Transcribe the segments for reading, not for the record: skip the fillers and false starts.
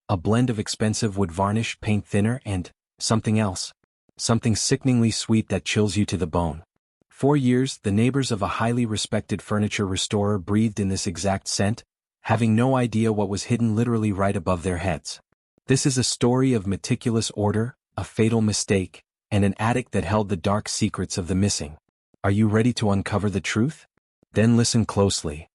a blend of expensive wood varnish, paint thinner, and something else. Something sickeningly sweet that chills you to the bone. For years, the neighbors of a highly respected furniture restorer breathed in this exact scent, having no idea what was hidden literally right above their heads. This is a story of meticulous order, a fatal mistake, and an attic that held the dark secrets of the missing. Are you ready to uncover the truth? Then listen closely.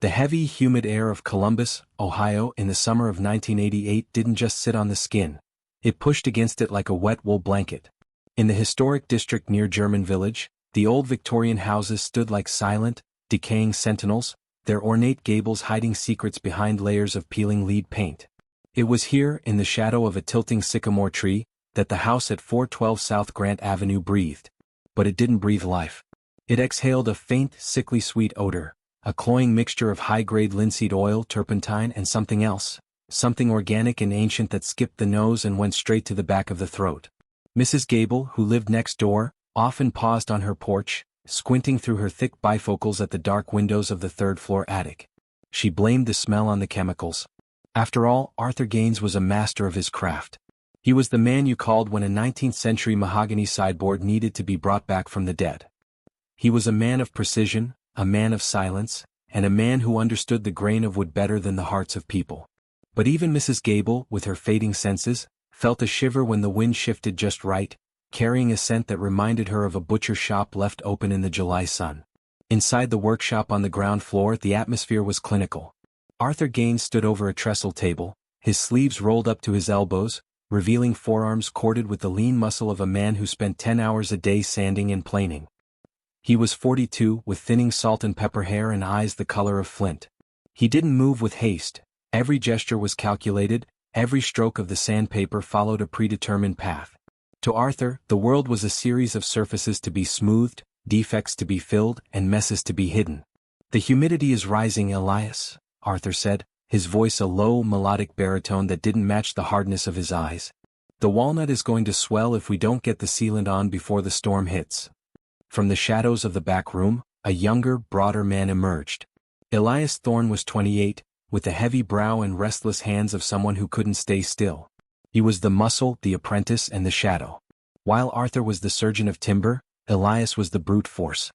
The heavy, humid air of Columbus, Ohio in the summer of 1988 didn't just sit on the skin. It pushed against it like a wet wool blanket. In the historic district near German Village, the old Victorian houses stood like silent, decaying sentinels, their ornate gables hiding secrets behind layers of peeling lead paint. It was here, in the shadow of a tilting sycamore tree, that the house at 412 South Grant Avenue breathed. But it didn't breathe life. It exhaled a faint, sickly sweet odor, a cloying mixture of high-grade linseed oil, turpentine, and something else, something organic and ancient that skipped the nose and went straight to the back of the throat. Mrs. Gable, who lived next door, often paused on her porch, squinting through her thick bifocals at the dark windows of the third-floor attic. She blamed the smell on the chemicals. After all, Arthur Gaines was a master of his craft. He was the man you called when a 19th-century mahogany sideboard needed to be brought back from the dead. He was a man of precision, a man of silence, and a man who understood the grain of wood better than the hearts of people. But even Mrs. Gable, with her fading senses, felt a shiver when the wind shifted just right, carrying a scent that reminded her of a butcher shop left open in the July sun. Inside the workshop on the ground floor, the atmosphere was clinical. Arthur Gaines stood over a trestle table, his sleeves rolled up to his elbows, revealing forearms corded with the lean muscle of a man who spent 10 hours a day sanding and planing. He was 42, with thinning salt and pepper hair and eyes the color of flint. He didn't move with haste. Every gesture was calculated, every stroke of the sandpaper followed a predetermined path. To Arthur, the world was a series of surfaces to be smoothed, defects to be filled, and messes to be hidden. "The humidity is rising, Elias," Arthur said, his voice a low, melodic baritone that didn't match the hardness of his eyes. "The walnut is going to swell if we don't get the sealant on before the storm hits." From the shadows of the back room, a younger, broader man emerged. Elias Thorne was 28, with the heavy brow and restless hands of someone who couldn't stay still. He was the muscle, the apprentice, and the shadow. While Arthur was the surgeon of timber, Elias was the brute force.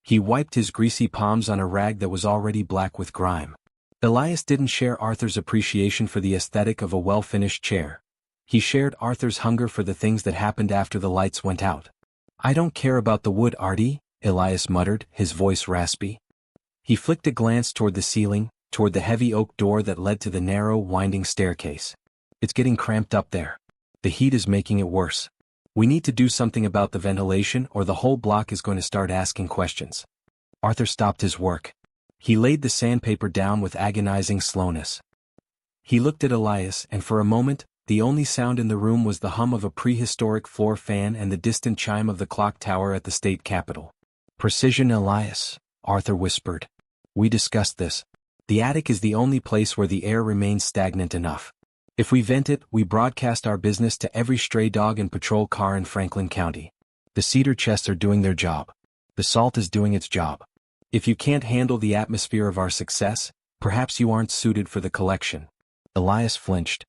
He wiped his greasy palms on a rag that was already black with grime. Elias didn't share Arthur's appreciation for the aesthetic of a well-finished chair. He shared Arthur's hunger for the things that happened after the lights went out. "I don't care about the wood, Artie," Elias muttered, his voice raspy. He flicked a glance toward the ceiling, toward the heavy oak door that led to the narrow, winding staircase. "It's getting cramped up there. The heat is making it worse. We need to do something about the ventilation or the whole block is going to start asking questions." Arthur stopped his work. He laid the sandpaper down with agonizing slowness. He looked at Elias, and for a moment, the only sound in the room was the hum of a prehistoric floor fan and the distant chime of the clock tower at the state capitol. "Precision, Elias," Arthur whispered. "We discussed this. The attic is the only place where the air remains stagnant enough. If we vent it, we broadcast our business to every stray dog and patrol car in Franklin County. The cedar chests are doing their job. The salt is doing its job. If you can't handle the atmosphere of our success, perhaps you aren't suited for the collection." Elias flinched.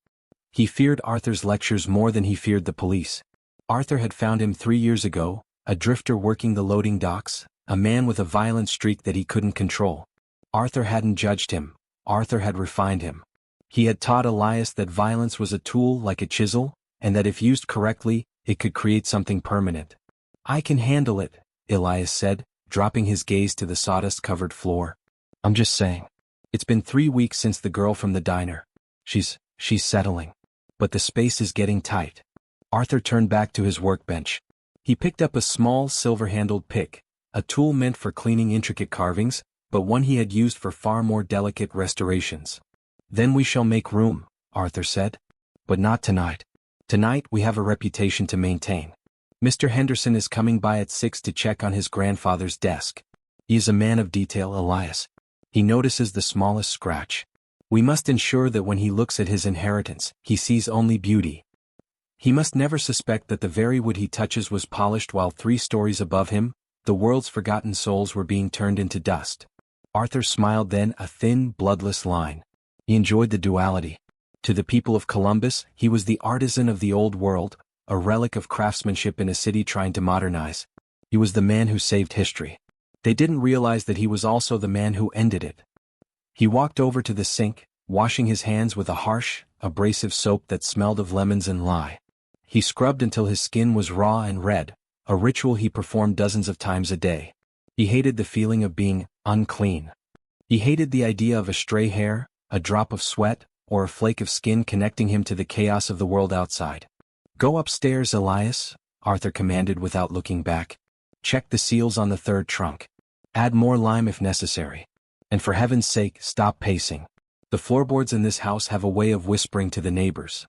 He feared Arthur's lectures more than he feared the police. Arthur had found him 3 years ago, a drifter working the loading docks, a man with a violent streak that he couldn't control. Arthur hadn't judged him. Arthur had refined him. He had taught Elias that violence was a tool like a chisel, and that if used correctly, it could create something permanent. "I can handle it," Elias said, dropping his gaze to the sawdust-covered floor. "I'm just saying. It's been 3 weeks since the girl from the diner. She's settling. But the space is getting tight." Arthur turned back to his workbench. He picked up a small silver-handled pick, a tool meant for cleaning intricate carvings, but one he had used for far more delicate restorations. "Then we shall make room," Arthur said. "But not tonight. Tonight we have a reputation to maintain. Mr. Henderson is coming by at 6 to check on his grandfather's desk. He is a man of detail, Elias. He notices the smallest scratch. We must ensure that when he looks at his inheritance, he sees only beauty. He must never suspect that the very wood he touches was polished while 3 stories above him, the world's forgotten souls were being turned into dust." Arthur smiled then, a thin, bloodless line. He enjoyed the duality. To the people of Columbus, he was the artisan of the old world, a relic of craftsmanship in a city trying to modernize. He was the man who saved history. They didn't realize that he was also the man who ended it. He walked over to the sink, washing his hands with a harsh, abrasive soap that smelled of lemons and lye. He scrubbed until his skin was raw and red, a ritual he performed dozens of times a day. He hated the feeling of being unclean. He hated the idea of a stray hair, a drop of sweat, or a flake of skin connecting him to the chaos of the world outside. "Go upstairs, Elias," Arthur commanded without looking back. "Check the seals on the third trunk. Add more lime if necessary. And for heaven's sake, stop pacing. The floorboards in this house have a way of whispering to the neighbors."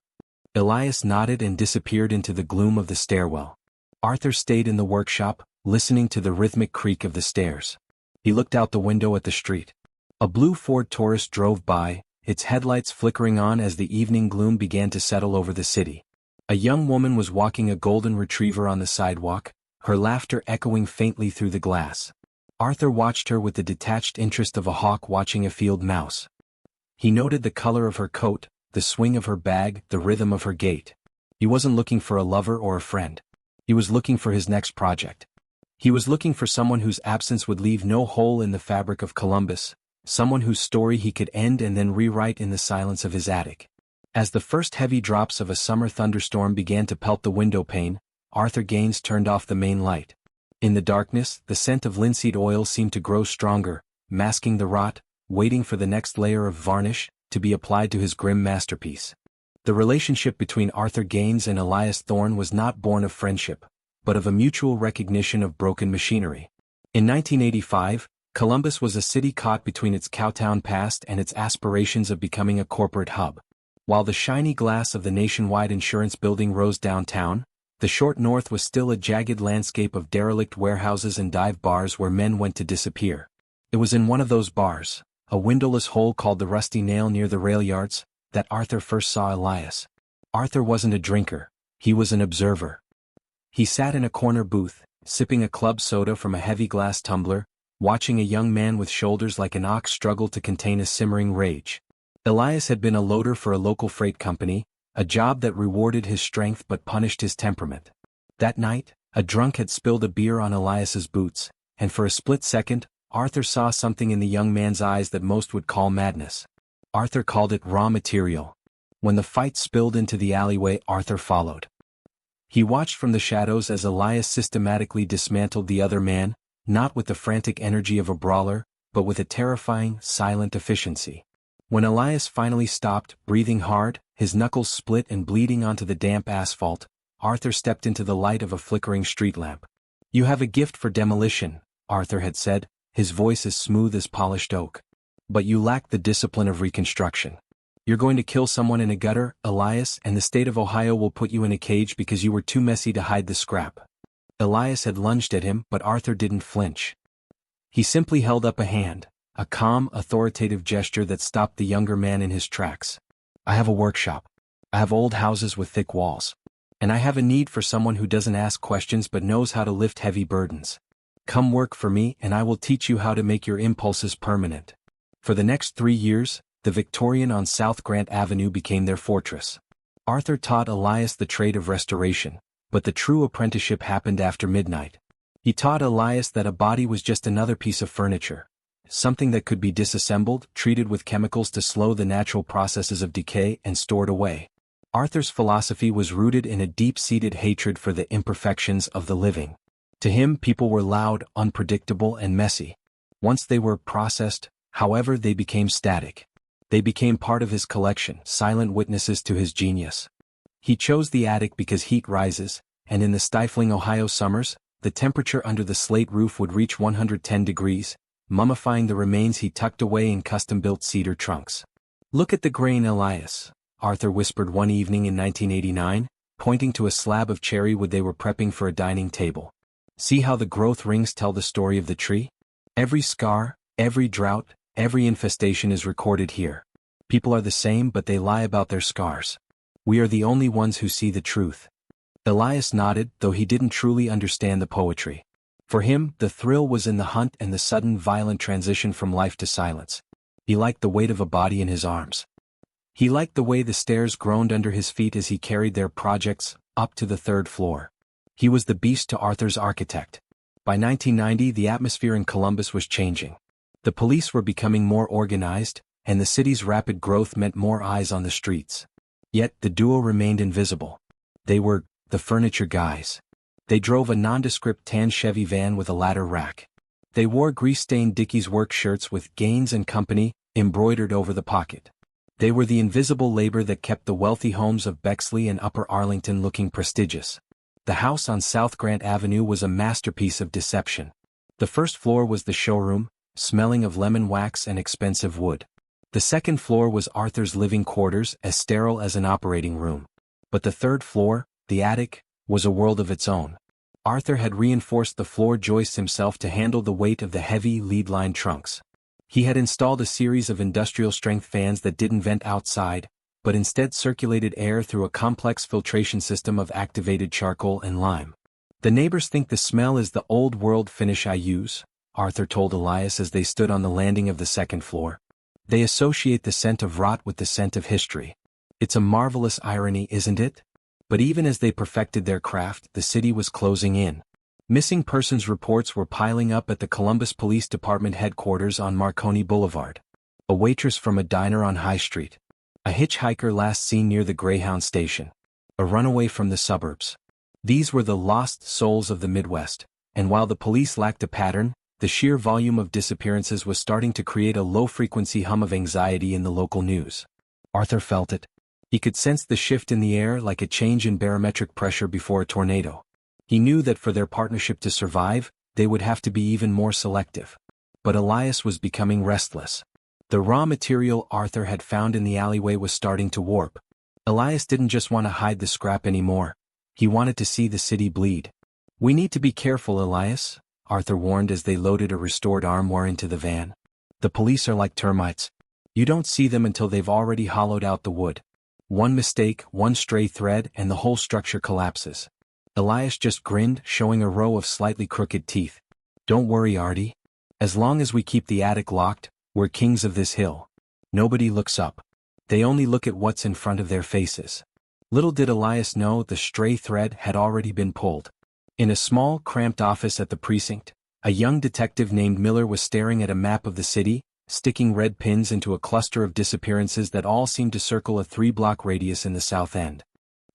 Elias nodded and disappeared into the gloom of the stairwell. Arthur stayed in the workshop, listening to the rhythmic creak of the stairs. He looked out the window at the street. A blue Ford Taurus drove by, its headlights flickering on as the evening gloom began to settle over the city. A young woman was walking a golden retriever on the sidewalk, her laughter echoing faintly through the glass. Arthur watched her with the detached interest of a hawk watching a field mouse. He noted the color of her coat, the swing of her bag, the rhythm of her gait. He wasn't looking for a lover or a friend. He was looking for his next project. He was looking for someone whose absence would leave no hole in the fabric of Columbus, someone whose story he could end and then rewrite in the silence of his attic. As the first heavy drops of a summer thunderstorm began to pelt the window pane, Arthur Gaines turned off the main light. In the darkness, the scent of linseed oil seemed to grow stronger, masking the rot, waiting for the next layer of varnish to be applied to his grim masterpiece. The relationship between Arthur Gaines and Elias Thorne was not born of friendship, but of a mutual recognition of broken machinery. In 1985, Columbus was a city caught between its cowtown past and its aspirations of becoming a corporate hub. While the shiny glass of the nationwide insurance building rose downtown, the short north was still a jagged landscape of derelict warehouses and dive bars where men went to disappear. It was in one of those bars, a windowless hole called the Rusty Nail near the rail yards, that Arthur first saw Elias. Arthur wasn't a drinker, he was an observer. He sat in a corner booth, sipping a club soda from a heavy glass tumbler, watching a young man with shoulders like an ox struggle to contain a simmering rage. Elias had been a loader for a local freight company, a job that rewarded his strength but punished his temperament. That night, a drunk had spilled a beer on Elias's boots, and for a split second, Arthur saw something in the young man's eyes that most would call madness. Arthur called it raw material. When the fight spilled into the alleyway, Arthur followed. He watched from the shadows as Elias systematically dismantled the other man, not with the frantic energy of a brawler, but with a terrifying, silent efficiency. When Elias finally stopped, breathing hard, his knuckles split and bleeding onto the damp asphalt, Arthur stepped into the light of a flickering street lamp. "You have a gift for demolition," Arthur had said, his voice as smooth as polished oak. "But you lack the discipline of reconstruction. You're going to kill someone in a gutter, Elias, and the state of Ohio will put you in a cage because you were too messy to hide the scrap." Elias had lunged at him, but Arthur didn't flinch. He simply held up a hand, a calm, authoritative gesture that stopped the younger man in his tracks. "I have a workshop. I have old houses with thick walls. And I have a need for someone who doesn't ask questions but knows how to lift heavy burdens. Come work for me and I will teach you how to make your impulses permanent." For the next 3 years, the Victorian on South Grant Avenue became their fortress. Arthur taught Elias the trade of restoration, but the true apprenticeship happened after midnight. He taught Elias that a body was just another piece of furniture, something that could be disassembled, treated with chemicals to slow the natural processes of decay, and stored away. Arthur's philosophy was rooted in a deep-seated hatred for the imperfections of the living. To him, people were loud, unpredictable, and messy. Once they were processed, however, they became static. They became part of his collection, silent witnesses to his genius. He chose the attic because heat rises, and in the stifling Ohio summers, the temperature under the slate roof would reach 110 degrees, mummifying the remains he tucked away in custom-built cedar trunks. "Look at the grain, Elias," Arthur whispered one evening in 1989, pointing to a slab of cherry wood they were prepping for a dining table. "See how the growth rings tell the story of the tree? Every scar, every drought, every infestation is recorded here. People are the same but they lie about their scars. We are the only ones who see the truth." Elias nodded, though he didn't truly understand the poetry. For him, the thrill was in the hunt and the sudden violent transition from life to silence. He liked the weight of a body in his arms. He liked the way the stairs groaned under his feet as he carried their projects up to the third floor. He was the beast to Arthur's architect. By 1990, the atmosphere in Columbus was changing. The police were becoming more organized, and the city's rapid growth meant more eyes on the streets. Yet, the duo remained invisible. They were the furniture guys. They drove a nondescript tan Chevy van with a ladder rack. They wore grease-stained Dickies work shirts with Gaines and Company embroidered over the pocket. They were the invisible labor that kept the wealthy homes of Bexley and Upper Arlington looking prestigious. The house on South Grant Avenue was a masterpiece of deception. The first floor was the showroom, smelling of lemon wax and expensive wood. The second floor was Arthur's living quarters, as sterile as an operating room. But the third floor, the attic, was a world of its own. Arthur had reinforced the floor joists himself to handle the weight of the heavy, lead-lined trunks. He had installed a series of industrial-strength fans that didn't vent outside, but instead circulated air through a complex filtration system of activated charcoal and lime. "The neighbors think the smell is the old-world finish I use," Arthur told Elias as they stood on the landing of the second floor. "They associate the scent of rot with the scent of history. It's a marvelous irony, isn't it?" But even as they perfected their craft, the city was closing in. Missing persons reports were piling up at the Columbus Police Department headquarters on Marconi Boulevard. A waitress from a diner on High Street. A hitchhiker last seen near the Greyhound station. A runaway from the suburbs. These were the lost souls of the Midwest, and while the police lacked a pattern, the sheer volume of disappearances was starting to create a low-frequency hum of anxiety in the local news. Arthur felt it. He could sense the shift in the air like a change in barometric pressure before a tornado. He knew that for their partnership to survive, they would have to be even more selective. But Elias was becoming restless. The raw material Arthur had found in the alleyway was starting to warp. Elias didn't just want to hide the scrap anymore. He wanted to see the city bleed. "We need to be careful, Elias," Arthur warned as they loaded a restored armoire into the van. "The police are like termites. You don't see them until they've already hollowed out the wood. One mistake, one stray thread, and the whole structure collapses." Elias just grinned, showing a row of slightly crooked teeth. "Don't worry, Artie. As long as we keep the attic locked, we're kings of this hill. Nobody looks up. They only look at what's in front of their faces." Little did Elias know the stray thread had already been pulled. In a small, cramped office at the precinct, a young detective named Miller was staring at a map of the city, sticking red pins into a cluster of disappearances that all seemed to circle a 3-block radius in the South End.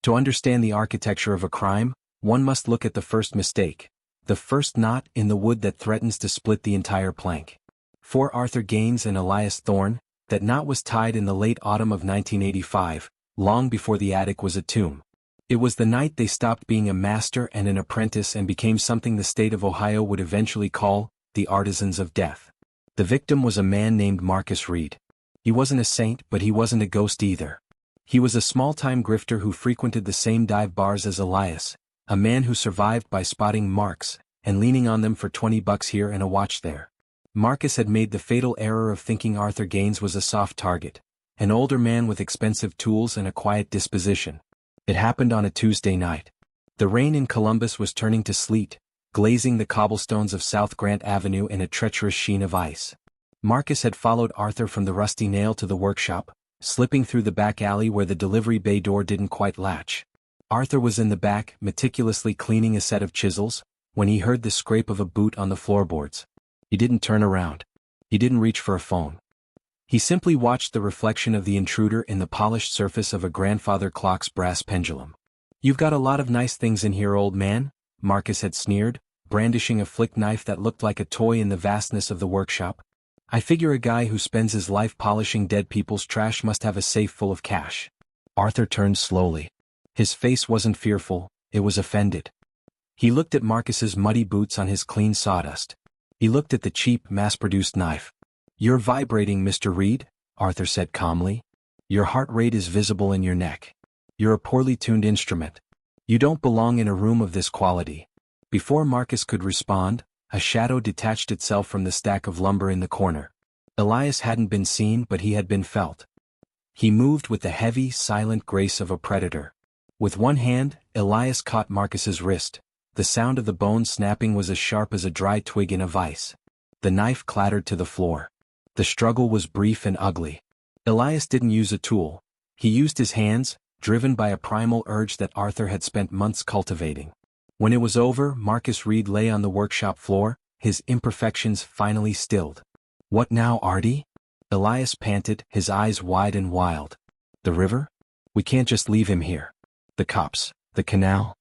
To understand the architecture of a crime, one must look at the first mistake, the first knot in the wood that threatens to split the entire plank. For Arthur Gaines and Elias Thorne, that knot was tied in the late autumn of 1985, long before the attic was a tomb. It was the night they stopped being a master and an apprentice and became something the state of Ohio would eventually call the Artisans of Death. The victim was a man named Marcus Reed. He wasn't a saint, but he wasn't a ghost either. He was a small-time grifter who frequented the same dive bars as Elias, a man who survived by spotting marks and leaning on them for $20 here and a watch there. Marcus had made the fatal error of thinking Arthur Gaines was a soft target, an older man with expensive tools and a quiet disposition. It happened on a Tuesday night. The rain in Columbus was turning to sleet, glazing the cobblestones of South Grant Avenue in a treacherous sheen of ice. Marcus had followed Arthur from the Rusty Nail to the workshop, slipping through the back alley where the delivery bay door didn't quite latch. Arthur was in the back, meticulously cleaning a set of chisels, when he heard the scrape of a boot on the floorboards. He didn't turn around. He didn't reach for a phone. He simply watched the reflection of the intruder in the polished surface of a grandfather clock's brass pendulum. "You've got a lot of nice things in here, old man," Marcus had sneered, brandishing a flick knife that looked like a toy in the vastness of the workshop. "I figure a guy who spends his life polishing dead people's trash must have a safe full of cash." Arthur turned slowly. His face wasn't fearful, it was offended. He looked at Marcus's muddy boots on his clean sawdust. He looked at the cheap, mass-produced knife. "You're vibrating, Mr. Reed," Arthur said calmly. "Your heart rate is visible in your neck. You're a poorly tuned instrument. You don't belong in a room of this quality." Before Marcus could respond, a shadow detached itself from the stack of lumber in the corner. Elias hadn't been seen, but he had been felt. He moved with the heavy, silent grace of a predator. With one hand, Elias caught Marcus's wrist. The sound of the bone snapping was as sharp as a dry twig in a vise. The knife clattered to the floor. The struggle was brief and ugly. Elias didn't use a tool, He used his hands, driven by a primal urge that Arthur had spent months cultivating. When it was over, Marcus Reed lay on the workshop floor, his imperfections finally stilled. "What now, Artie?" Elias panted, his eyes wide and wild. "The river? We can't just leave him here. The cops, the canal."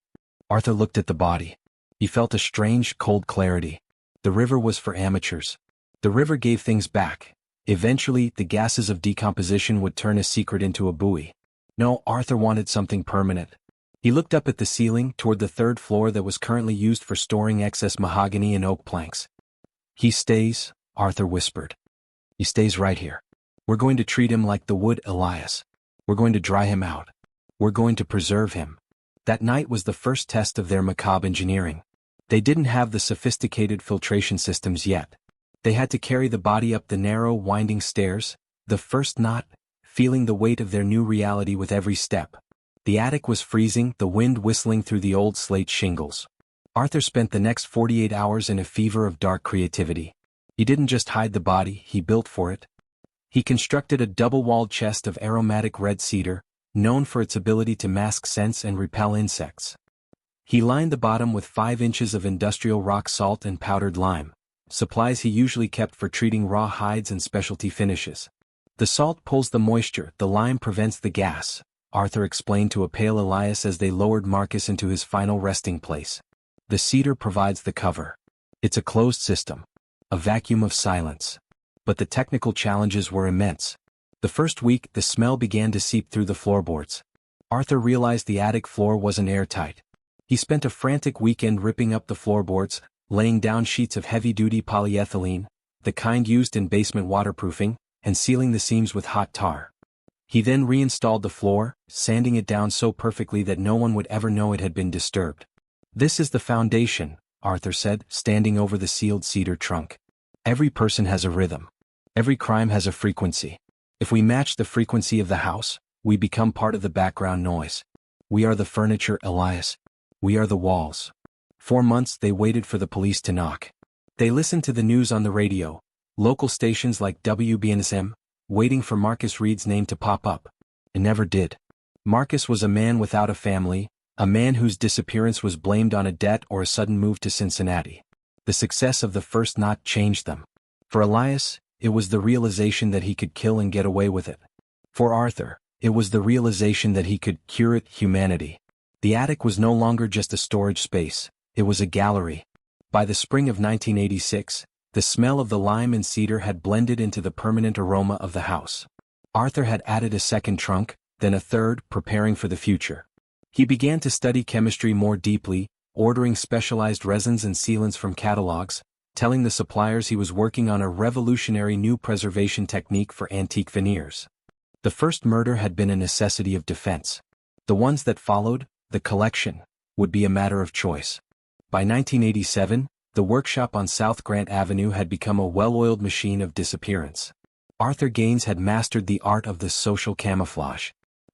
Arthur looked at the body. He felt a strange, cold clarity. The river was for amateurs. The river gave things back. Eventually, the gases of decomposition would turn a secret into a buoy. No, Arthur wanted something permanent. He looked up at the ceiling, toward the third floor that was currently used for storing excess mahogany and oak planks. "He stays," Arthur whispered. "He stays right here. We're going to treat him like the wood, Elias. We're going to dry him out. We're going to preserve him." That night was the first test of their macabre engineering. They didn't have the sophisticated filtration systems yet. They had to carry the body up the narrow, winding stairs, the first knot, feeling the weight of their new reality with every step. The attic was freezing, the wind whistling through the old slate shingles. Arthur spent the next 48 hours in a fever of dark creativity. He didn't just hide the body, he built for it. He constructed a double-walled chest of aromatic red cedar, known for its ability to mask scents and repel insects. He lined the bottom with 5 inches of industrial rock salt and powdered lime, supplies he usually kept for treating raw hides and specialty finishes. "The salt pulls the moisture, the lime prevents the gas," Arthur explained to a pale Elias as they lowered Marcus into his final resting place. "The cedar provides the cover. It's a closed system. A vacuum of silence." But the technical challenges were immense. The first week, the smell began to seep through the floorboards. Arthur realized the attic floor wasn't airtight. He spent a frantic weekend ripping up the floorboards, laying down sheets of heavy-duty polyethylene, the kind used in basement waterproofing, and sealing the seams with hot tar. He then reinstalled the floor, sanding it down so perfectly that no one would ever know it had been disturbed. "This is the foundation," Arthur said, standing over the sealed cedar trunk. "Every person has a rhythm. Every crime has a frequency. If we match the frequency of the house, we become part of the background noise. We are the furniture, Elias. We are the walls." 4 months they waited for the police to knock. They listened to the news on the radio, local stations like WBNSM, waiting for Marcus Reed's name to pop up. It never did. Marcus was a man without a family, a man whose disappearance was blamed on a debt or a sudden move to Cincinnati. The success of the first knot changed them. For Elias, it was the realization that he could kill and get away with it. For Arthur, it was the realization that he could curate humanity. The attic was no longer just a storage space, it was a gallery. By the spring of 1986, the smell of the lime and cedar had blended into the permanent aroma of the house. Arthur had added a second trunk, then a third, preparing for the future. He began to study chemistry more deeply, ordering specialized resins and sealants from catalogs, telling the suppliers he was working on a revolutionary new preservation technique for antique veneers. The first murder had been a necessity of defense. The ones that followed, the collection, would be a matter of choice. By 1987, the workshop on South Grant Avenue had become a well-oiled machine of disappearance. Arthur Gaines had mastered the art of the social camouflage.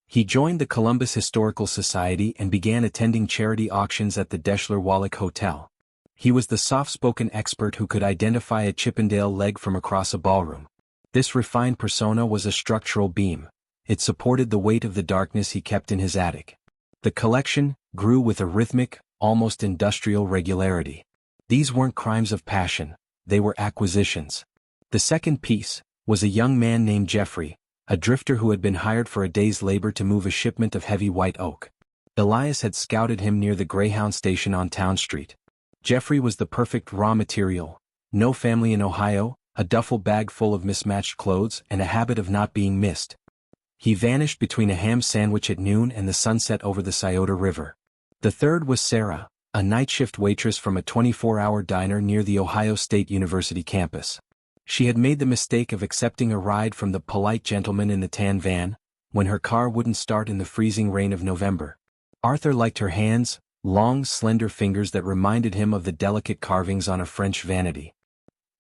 He joined the Columbus Historical Society and began attending charity auctions at the Deschler Wallach Hotel. He was the soft-spoken expert who could identify a Chippendale leg from across a ballroom. This refined persona was a structural beam. It supported the weight of the darkness he kept in his attic. The collection grew with a rhythmic, almost industrial regularity. These weren't crimes of passion, they were acquisitions. The second piece was a young man named Jeffrey, a drifter who had been hired for a day's labor to move a shipment of heavy white oak. Elias had scouted him near the Greyhound station on Town Street. Jeffrey was the perfect raw material: no family in Ohio, a duffel bag full of mismatched clothes, and a habit of not being missed. He vanished between a ham sandwich at noon and the sunset over the Scioto River. The third was Sarah, a night shift waitress from a 24-hour diner near the Ohio State University campus. She had made the mistake of accepting a ride from the polite gentleman in the tan van, when her car wouldn't start in the freezing rain of November. Arthur liked her hands, long, slender fingers that reminded him of the delicate carvings on a French vanity.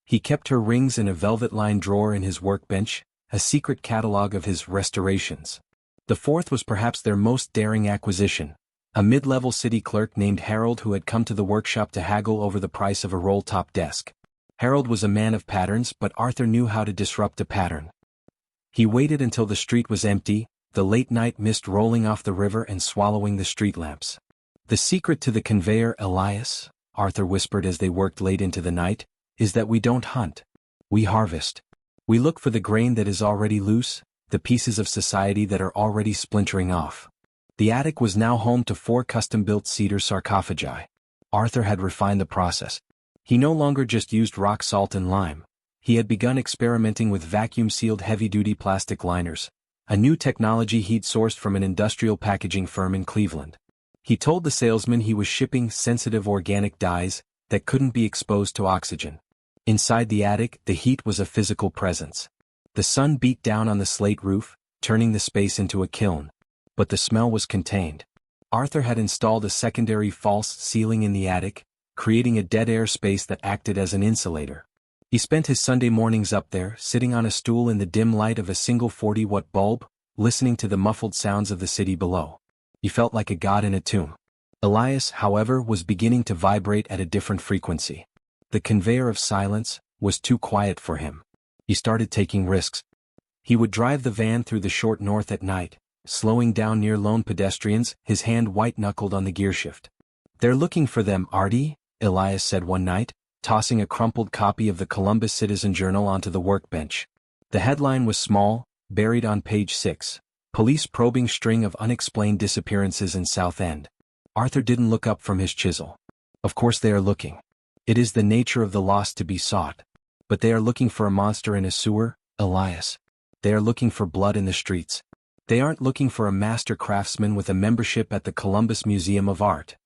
He kept her rings in a velvet-lined drawer in his workbench, a secret catalog of his restorations. The fourth was perhaps their most daring acquisition, a mid-level city clerk named Harold who had come to the workshop to haggle over the price of a roll-top desk. Harold was a man of patterns, but Arthur knew how to disrupt a pattern. He waited until the street was empty, the late-night mist rolling off the river and swallowing the street lamps. The secret to the conveyor, Elias, Arthur whispered as they worked late into the night, is that we don't hunt. We harvest. We look for the grain that is already loose, the pieces of society that are already splintering off. The attic was now home to 4 custom-built cedar sarcophagi. Arthur had refined the process. He no longer just used rock salt and lime. He had begun experimenting with vacuum-sealed heavy-duty plastic liners, a new technology he'd sourced from an industrial packaging firm in Cleveland. He told the salesman he was shipping sensitive organic dyes that couldn't be exposed to oxygen. Inside the attic, the heat was a physical presence. The sun beat down on the slate roof, turning the space into a kiln. But the smell was contained. Arthur had installed a secondary false ceiling in the attic, creating a dead air space that acted as an insulator. He spent his Sunday mornings up there, sitting on a stool in the dim light of a single 40-watt bulb, listening to the muffled sounds of the city below. He felt like a god in a tomb. Elias, however, was beginning to vibrate at a different frequency. The conveyor of silence was too quiet for him. He started taking risks. He would drive the van through the short north at night, slowing down near lone pedestrians, his hand white-knuckled on the gearshift. "They're looking for them, Artie," Elias said one night, tossing a crumpled copy of the Columbus Citizen-Journal onto the workbench. The headline was small, buried on page 6, "Police probing string of unexplained disappearances in South End." Arthur didn't look up from his chisel. Of course they are looking. It is the nature of the lost to be sought. But they are looking for a monster in a sewer, Elias. They are looking for blood in the streets. They aren't looking for a master craftsman with a membership at the Columbus Museum of Art.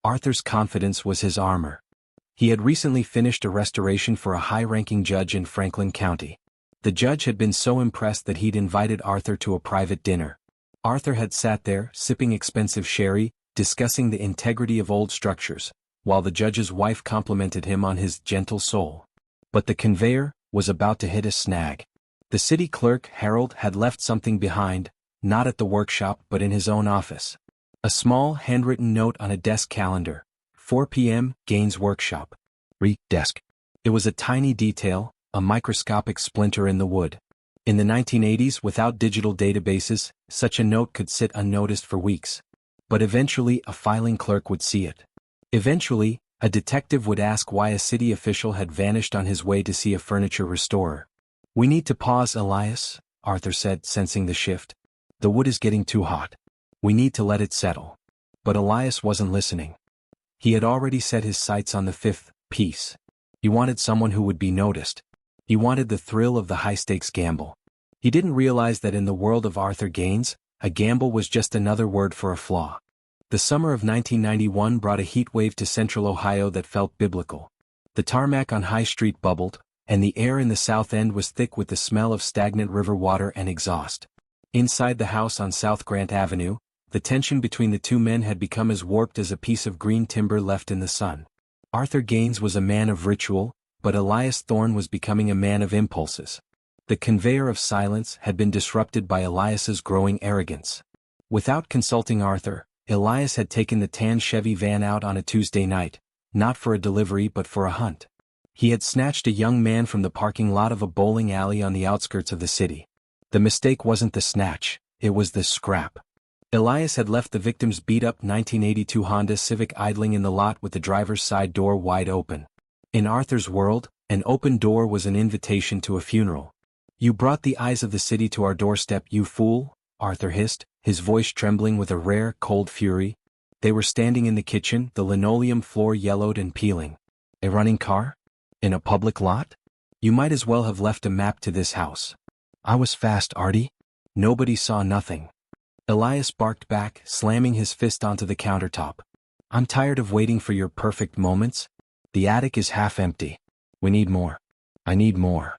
Arthur's confidence was his armor. He had recently finished a restoration for a high-ranking judge in Franklin County. The judge had been so impressed that he'd invited Arthur to a private dinner. Arthur had sat there, sipping expensive sherry, discussing the integrity of old structures, while the judge's wife complimented him on his gentle soul. But the conveyor was about to hit a snag. The city clerk, Harold, had left something behind, not at the workshop but in his own office. A small, handwritten note on a desk calendar. 4 p.m., Gaines' workshop. Desk. It was a tiny detail, a microscopic splinter in the wood. In the 1980s, without digital databases, such a note could sit unnoticed for weeks. But eventually a filing clerk would see it. Eventually, a detective would ask why a city official had vanished on his way to see a furniture restorer. "We need to pause, Elias," Arthur said, sensing the shift. "The wood is getting too hot. We need to let it settle." But Elias wasn't listening. He had already set his sights on the 5th piece. He wanted someone who would be noticed. He wanted the thrill of the high-stakes gamble. He didn't realize that in the world of Arthur Gaines, a gamble was just another word for a flaw. The summer of 1991 brought a heat wave to central Ohio that felt biblical. The tarmac on High Street bubbled, and the air in the South End was thick with the smell of stagnant river water and exhaust. Inside the house on South Grant Avenue, the tension between the two men had become as warped as a piece of green timber left in the sun. Arthur Gaines was a man of ritual, but Elias Thorne was becoming a man of impulses. The conveyor of silence had been disrupted by Elias's growing arrogance. Without consulting Arthur, Elias had taken the tan Chevy van out on a Tuesday night, not for a delivery but for a hunt. He had snatched a young man from the parking lot of a bowling alley on the outskirts of the city. The mistake wasn't the snatch, it was the scrap. Elias had left the victim's beat-up 1982 Honda Civic idling in the lot with the driver's side door wide open. In Arthur's world, an open door was an invitation to a funeral. "You brought the eyes of the city to our doorstep, you fool," Arthur hissed, his voice trembling with a rare, cold fury. They were standing in the kitchen, the linoleum floor yellowed and peeling. "A running car? In a public lot? You might as well have left a map to this house." "I was fast, Artie. Nobody saw nothing." Elias barked back, slamming his fist onto the countertop. "I'm tired of waiting for your perfect moments. The attic is half empty. We need more. I need more."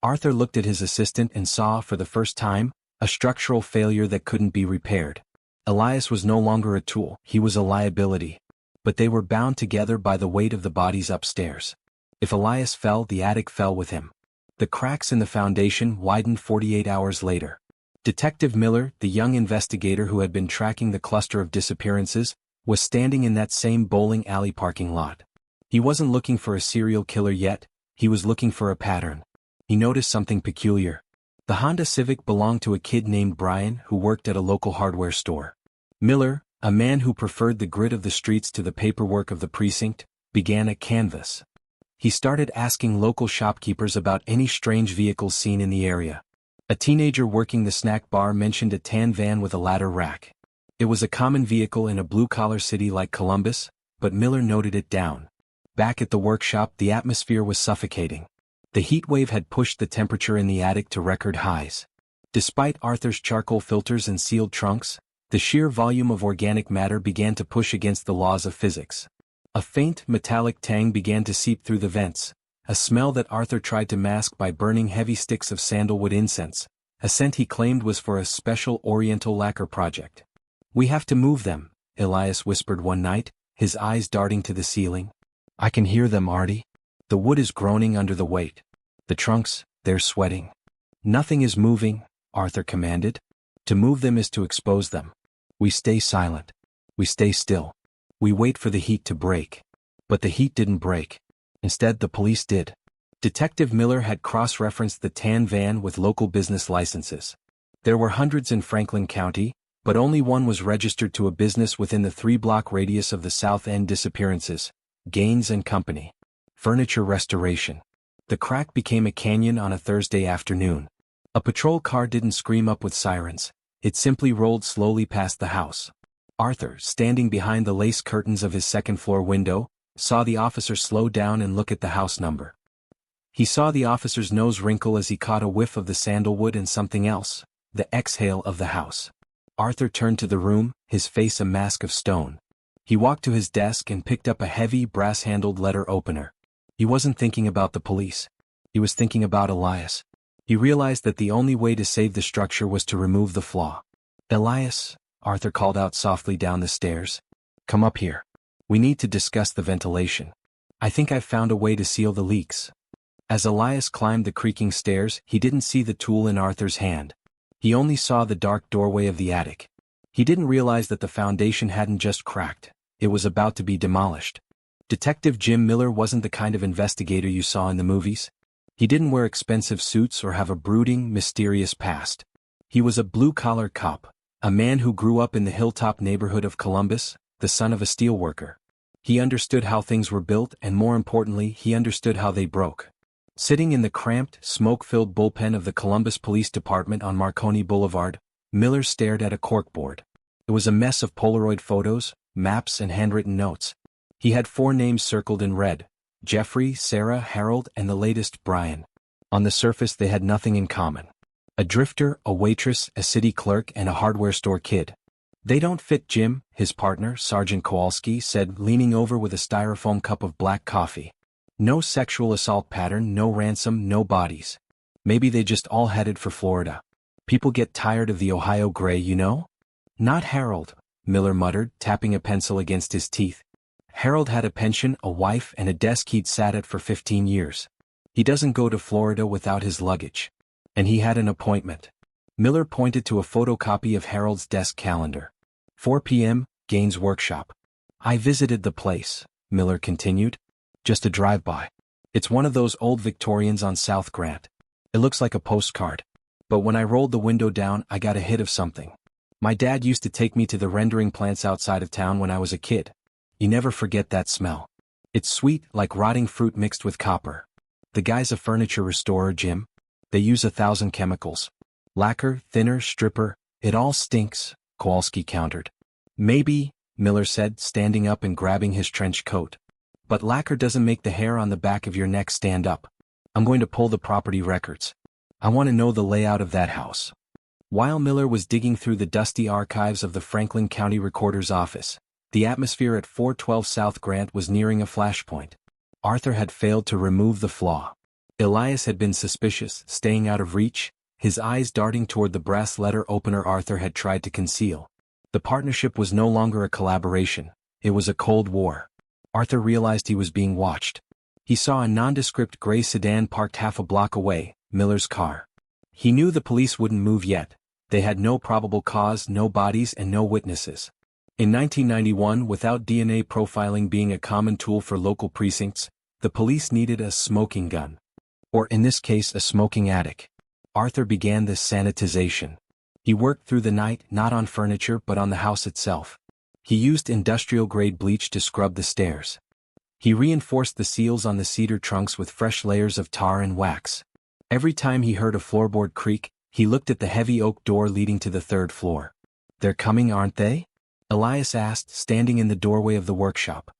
Arthur looked at his assistant and saw, for the first time, a structural failure that couldn't be repaired. Elias was no longer a tool, he was a liability. But they were bound together by the weight of the bodies upstairs. If Elias fell, the attic fell with him. The cracks in the foundation widened 48 hours later. Detective Miller, the young investigator who had been tracking the cluster of disappearances, was standing in that same bowling alley parking lot. He wasn't looking for a serial killer yet, he was looking for a pattern. He noticed something peculiar. The Honda Civic belonged to a kid named Brian who worked at a local hardware store. Miller, a man who preferred the grit of the streets to the paperwork of the precinct, began a canvass. He started asking local shopkeepers about any strange vehicles seen in the area. A teenager working the snack bar mentioned a tan van with a ladder rack. It was a common vehicle in a blue-collar city like Columbus, but Miller noted it down. Back at the workshop, the atmosphere was suffocating. The heat wave had pushed the temperature in the attic to record highs. Despite Arthur's charcoal filters and sealed trunks, the sheer volume of organic matter began to push against the laws of physics. A faint, metallic tang began to seep through the vents, a smell that Arthur tried to mask by burning heavy sticks of sandalwood incense, a scent he claimed was for a special oriental lacquer project. "We have to move them," Elias whispered one night, his eyes darting to the ceiling. "I can hear them, Artie. The wood is groaning under the weight. The trunks, they're sweating." "Nothing is moving," Arthur commanded. "To move them is to expose them. We stay silent. We stay still. We wait for the heat to break." But the heat didn't break. Instead, the police did. Detective Miller had cross-referenced the tan van with local business licenses. There were hundreds in Franklin County, but only one was registered to a business within the 3-block radius of the South End disappearances, Gaines and Company. Furniture restoration. The crack became a canyon on a Thursday afternoon. A patrol car didn't scream up with sirens, it simply rolled slowly past the house. Arthur, standing behind the lace curtains of his second-floor window, saw the officer slow down and look at the house number. He saw the officer's nose wrinkle as he caught a whiff of the sandalwood and something else, the exhale of the house. Arthur turned to the room, his face a mask of stone. He walked to his desk and picked up a heavy, brass-handled letter opener. He wasn't thinking about the police. He was thinking about Elias. He realized that the only way to save the structure was to remove the flaw. "Elias," Arthur called out softly down the stairs. "Come up here. We need to discuss the ventilation. I think I've found a way to seal the leaks." As Elias climbed the creaking stairs, he didn't see the tool in Arthur's hand. He only saw the dark doorway of the attic. He didn't realize that the foundation hadn't just cracked, it was about to be demolished. Detective Jim Miller wasn't the kind of investigator you saw in the movies. He didn't wear expensive suits or have a brooding, mysterious past. He was a blue-collar cop, a man who grew up in the hilltop neighborhood of Columbus, the son of a steelworker. He understood how things were built and, more importantly, he understood how they broke. Sitting in the cramped, smoke-filled bullpen of the Columbus Police Department on Marconi Boulevard, Miller stared at a corkboard. It was a mess of Polaroid photos, maps and handwritten notes. He had 4 names circled in red: Jeffrey, Sarah, Harold, and the latest, Brian. On the surface they had nothing in common. A drifter, a waitress, a city clerk, and a hardware store kid. "They don't fit, Jim," his partner, Sergeant Kowalski, said, leaning over with a styrofoam cup of black coffee. "No sexual assault pattern, no ransom, no bodies. Maybe they just all headed for Florida. People get tired of the Ohio gray, you know?" "Not Harold," Miller muttered, tapping a pencil against his teeth. "Harold had a pension, a wife, and a desk he'd sat at for 15 years. He doesn't go to Florida without his luggage. And he had an appointment." Miller pointed to a photocopy of Harold's desk calendar. 4 p.m., Gaines' workshop. "I visited the place," Miller continued. "Just a drive-by. It's one of those old Victorians on South Grant. It looks like a postcard. But when I rolled the window down, I got a hit of something. My dad used to take me to the rendering plants outside of town when I was a kid. You never forget that smell. It's sweet, like rotting fruit mixed with copper. The guy's a furniture restorer, Jim. They use 1,000 chemicals. Lacquer, thinner, stripper, it all stinks," Kowalski countered. "Maybe," Miller said, standing up and grabbing his trench coat. "But lacquer doesn't make the hair on the back of your neck stand up. I'm going to pull the property records. I want to know the layout of that house." While Miller was digging through the dusty archives of the Franklin County Recorder's office, the atmosphere at 412 South Grant was nearing a flashpoint. Arthur had failed to remove the flaw. Elias had been suspicious, staying out of reach, his eyes darting toward the brass letter opener Arthur had tried to conceal. The partnership was no longer a collaboration, it was a Cold War. Arthur realized he was being watched. He saw a nondescript gray sedan parked half a block away, Miller's car. He knew the police wouldn't move yet. They had no probable cause, no bodies, and no witnesses. In 1991, without DNA profiling being a common tool for local precincts, the police needed a smoking gun. Or in this case, a smoking attic. Arthur began this sanitization. He worked through the night not on furniture but on the house itself. He used industrial-grade bleach to scrub the stairs. He reinforced the seals on the cedar trunks with fresh layers of tar and wax. Every time he heard a floorboard creak, he looked at the heavy oak door leading to the third floor. "They're coming, aren't they?" Elias asked, standing in the doorway of the workshop.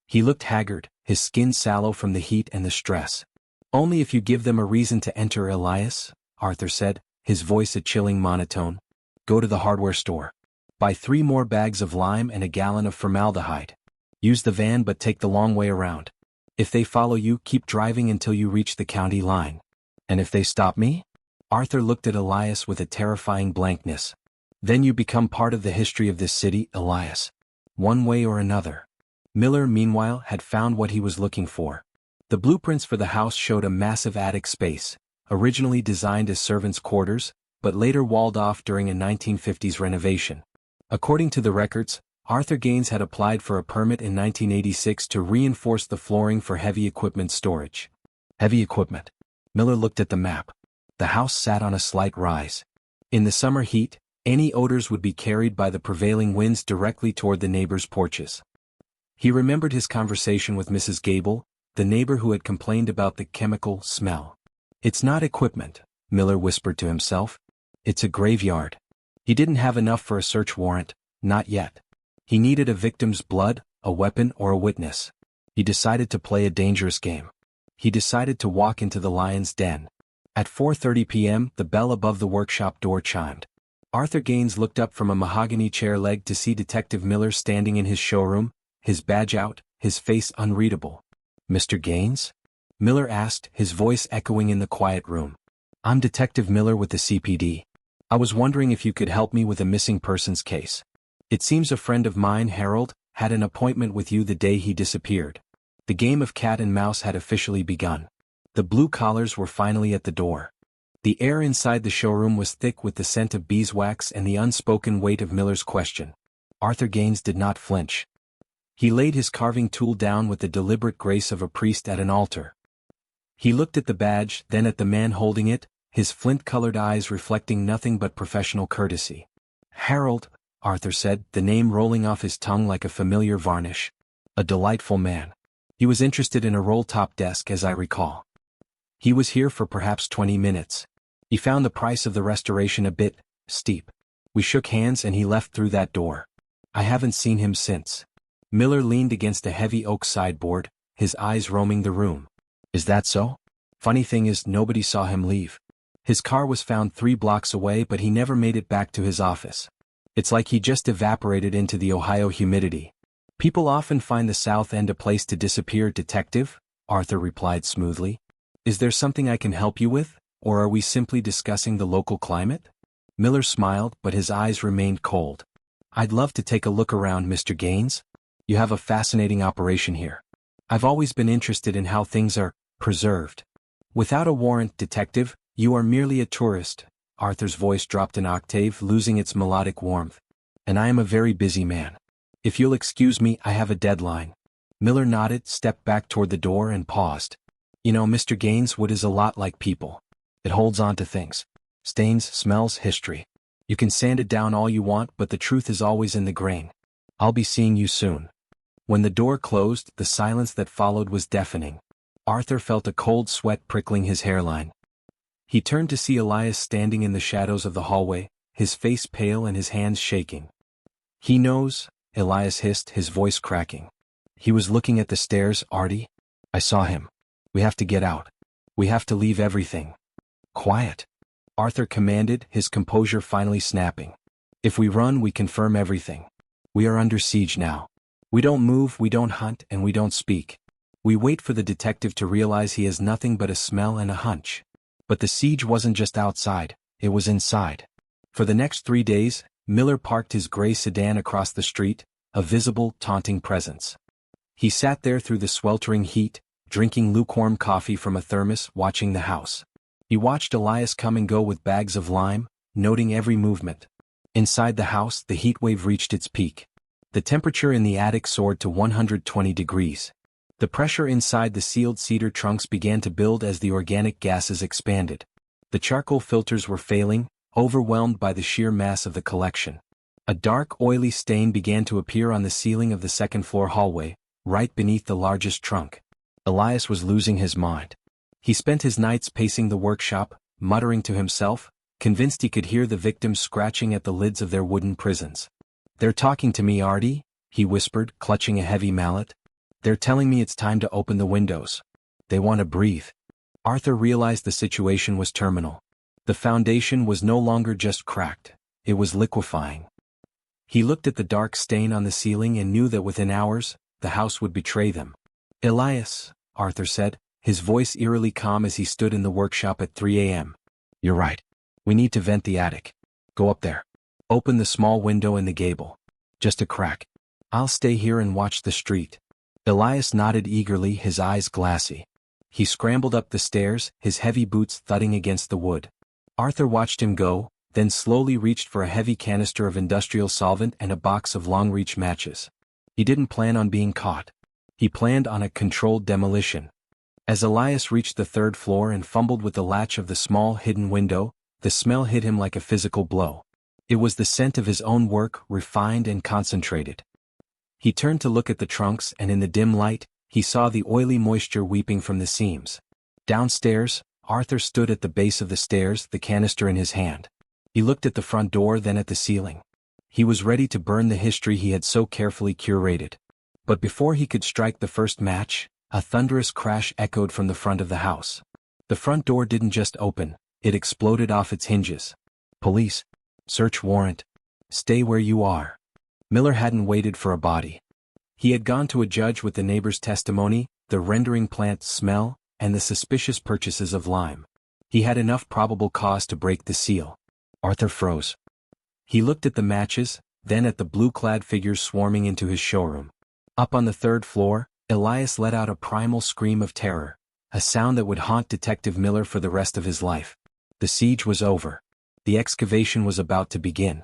He looked haggard, his skin sallow from the heat and the stress. "Only if you give them a reason to enter, Elias," Arthur said, his voice a chilling monotone. "Go to the hardware store. Buy 3 more bags of lime and a gallon of formaldehyde. Use the van but take the long way around. If they follow you, keep driving until you reach the county line. And if they stop me?" Arthur looked at Elias with a terrifying blankness. "Then you become part of the history of this city, Elias. One way or another." Miller, meanwhile, had found what he was looking for. The blueprints for the house showed a massive attic space, originally designed as servants' quarters, but later walled off during a 1950s renovation. According to the records, Arthur Gaines had applied for a permit in 1986 to reinforce the flooring for heavy equipment storage. Heavy equipment. Miller looked at the map. The house sat on a slight rise. In the summer heat, any odors would be carried by the prevailing winds directly toward the neighbors' porches. He remembered his conversation with Mrs. Gable, the neighbor who had complained about the chemical smell. "It's not equipment," Miller whispered to himself. "It's a graveyard." He didn't have enough for a search warrant, not yet. He needed a victim's blood, a weapon, or a witness. He decided to play a dangerous game. He decided to walk into the lion's den. At 4:30 p.m., the bell above the workshop door chimed. Arthur Gaines looked up from a mahogany chair leg to see Detective Miller standing in his showroom, his badge out, his face unreadable. "Mr. Gaines?" Miller asked, his voice echoing in the quiet room. "I'm Detective Miller with the CPD. I was wondering if you could help me with a missing persons case. It seems a friend of mine, Harold, had an appointment with you the day he disappeared." The game of cat and mouse had officially begun. The blue collars were finally at the door. The air inside the showroom was thick with the scent of beeswax and the unspoken weight of Miller's question. Arthur Gaines did not flinch. He laid his carving tool down with the deliberate grace of a priest at an altar. He looked at the badge, then at the man holding it, his flint-colored eyes reflecting nothing but professional courtesy. "Harold," Arthur said, the name rolling off his tongue like a familiar varnish. "A delightful man. He was interested in a roll-top desk, as I recall. He was here for perhaps 20 minutes. He found the price of the restoration a bit steep. We shook hands and he left through that door. I haven't seen him since." Miller leaned against a heavy oak sideboard, his eyes roaming the room. "Is that so? Funny thing is, nobody saw him leave. His car was found 3 blocks away, but he never made it back to his office. It's like he just evaporated into the Ohio humidity." "People often find the South End a place to disappear, Detective," Arthur replied smoothly. "Is there something I can help you with, or are we simply discussing the local climate?" Miller smiled, but his eyes remained cold. "I'd love to take a look around, Mr. Gaines. You have a fascinating operation here. I've always been interested in how things are preserved." "Without a warrant, Detective, you are merely a tourist." Arthur's voice dropped an octave, losing its melodic warmth. "And I am a very busy man. If you'll excuse me, I have a deadline." Miller nodded, stepped back toward the door and paused. "You know, Mr. Gaines, wood is a lot like people. It holds on to things. Stains, smells, history. You can sand it down all you want, but the truth is always in the grain. I'll be seeing you soon." When the door closed, the silence that followed was deafening. Arthur felt a cold sweat prickling his hairline. He turned to see Elias standing in the shadows of the hallway, his face pale and his hands shaking. "He knows," Elias hissed, his voice cracking. "He was looking at the stairs, Artie. I saw him. We have to get out. We have to leave everything." "Quiet," Arthur commanded, his composure finally snapping. "If we run, we confirm everything. We are under siege now. We don't move, we don't hunt, and we don't speak. We wait for the detective to realize he has nothing but a smell and a hunch." But the siege wasn't just outside, it was inside. For the next 3 days, Miller parked his gray sedan across the street, a visible, taunting presence. He sat there through the sweltering heat, drinking lukewarm coffee from a thermos, watching the house. He watched Elias come and go with bags of lime, noting every movement. Inside the house, the heat wave reached its peak. The temperature in the attic soared to 120 degrees. The pressure inside the sealed cedar trunks began to build as the organic gases expanded. The charcoal filters were failing, overwhelmed by the sheer mass of the collection. A dark, oily stain began to appear on the ceiling of the second-floor hallway, right beneath the largest trunk. Elias was losing his mind. He spent his nights pacing the workshop, muttering to himself, convinced he could hear the victims scratching at the lids of their wooden prisons. "They're talking to me, Artie," he whispered, clutching a heavy mallet. "They're telling me it's time to open the windows. They want to breathe." Arthur realized the situation was terminal. The foundation was no longer just cracked, it was liquefying. He looked at the dark stain on the ceiling and knew that within hours, the house would betray them. "Elias," Arthur said, his voice eerily calm as he stood in the workshop at 3 a.m. "You're right. We need to vent the attic. Go up there. Open the small window in the gable. Just a crack. I'll stay here and watch the street." Elias nodded eagerly, his eyes glassy. He scrambled up the stairs, his heavy boots thudding against the wood. Arthur watched him go, then slowly reached for a heavy canister of industrial solvent and a box of long-reach matches. He didn't plan on being caught. He planned on a controlled demolition. As Elias reached the third floor and fumbled with the latch of the small hidden window, the smell hit him like a physical blow. It was the scent of his own work, refined and concentrated. He turned to look at the trunks, and in the dim light, he saw the oily moisture weeping from the seams. Downstairs, Arthur stood at the base of the stairs, the canister in his hand. He looked at the front door, then at the ceiling. He was ready to burn the history he had so carefully curated. But before he could strike the first match, a thunderous crash echoed from the front of the house. The front door didn't just open, it exploded off its hinges. "Police. Search warrant. Stay where you are." Miller hadn't waited for a body. He had gone to a judge with the neighbor's testimony, the rendering plant smell, and the suspicious purchases of lime. He had enough probable cause to break the seal. Arthur froze. He looked at the matches, then at the blue-clad figures swarming into his showroom. Up on the third floor, Elias let out a primal scream of terror, a sound that would haunt Detective Miller for the rest of his life. The siege was over. The excavation was about to begin.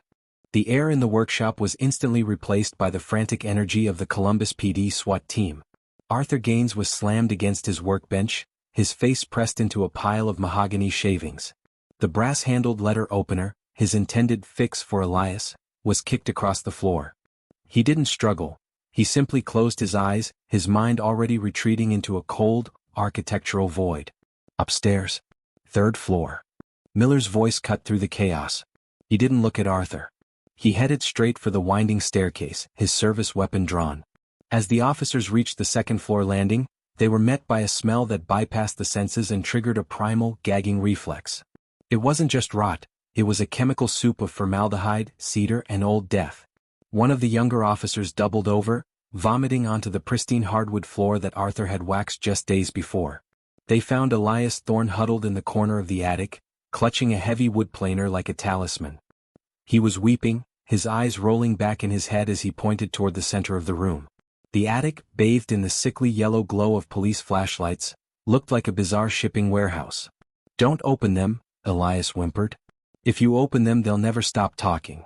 The air in the workshop was instantly replaced by the frantic energy of the Columbus PD SWAT team. Arthur Gaines was slammed against his workbench, his face pressed into a pile of mahogany shavings. The brass-handled letter opener, his intended fix for Elias, was kicked across the floor. He didn't struggle. He simply closed his eyes, his mind already retreating into a cold, architectural void. "Upstairs. Third floor." Miller's voice cut through the chaos. He didn't look at Arthur. He headed straight for the winding staircase, his service weapon drawn. As the officers reached the second-floor landing, they were met by a smell that bypassed the senses and triggered a primal, gagging reflex. It wasn't just rot, it was a chemical soup of formaldehyde, cedar, and old death. One of the younger officers doubled over, vomiting onto the pristine hardwood floor that Arthur had waxed just days before. They found Elias Thorne huddled in the corner of the attic, clutching a heavy wood planer like a talisman. He was weeping, his eyes rolling back in his head as he pointed toward the center of the room. The attic, bathed in the sickly yellow glow of police flashlights, looked like a bizarre shipping warehouse. "Don't open them," Elias whimpered. "If you open them, they'll never stop talking."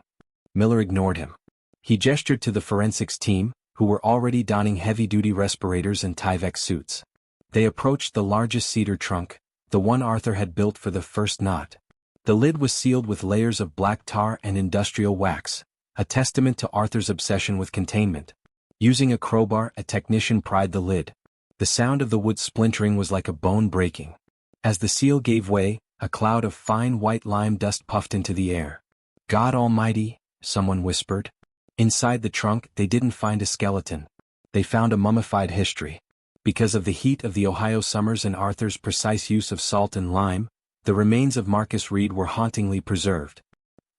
Miller ignored him. He gestured to the forensics team, who were already donning heavy-duty respirators and Tyvek suits. They approached the largest cedar trunk, the one Arthur had built for the first knot. The lid was sealed with layers of black tar and industrial wax, a testament to Arthur's obsession with containment. Using a crowbar, a technician pried the lid. The sound of the wood splintering was like a bone breaking. As the seal gave way, a cloud of fine white lime dust puffed into the air. "God Almighty," someone whispered. Inside the trunk, they didn't find a skeleton. They found a mummified history. Because of the heat of the Ohio summers and Arthur's precise use of salt and lime, the remains of Marcus Reed were hauntingly preserved.